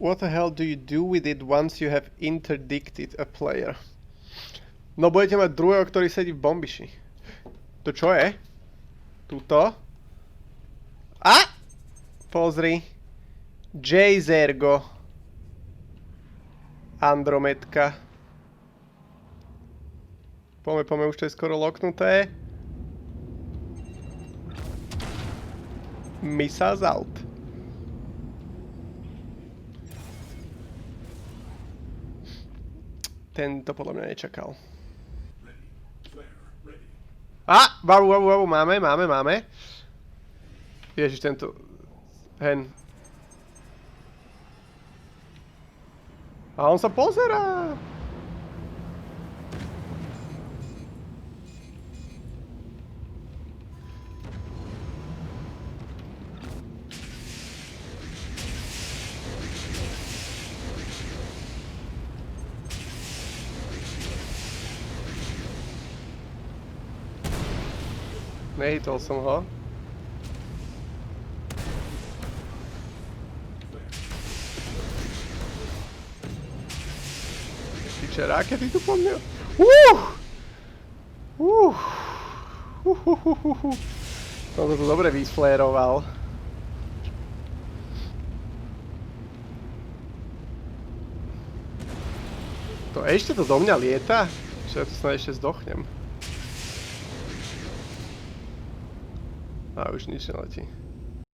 What the hell do you do with it once you have interdicted a player? No budete mať druhého, ktorý sedí v bombiši. To čo je? Tuto? A! Pozri. J-Zergo. Andromedka. Poďme, už to je skoro loknuté. Missiles out. Tento podľa mňa nečakal. Babu, máme. Ježiš, tento... Hen. A on sa pozerá. Nehitol som ho. Piče, rakety tu po mne. Som to tu dobre vysfléroval. To ešte to do mňa lieta? Že ja tu snad ešte zdochnem. A už nič neletí.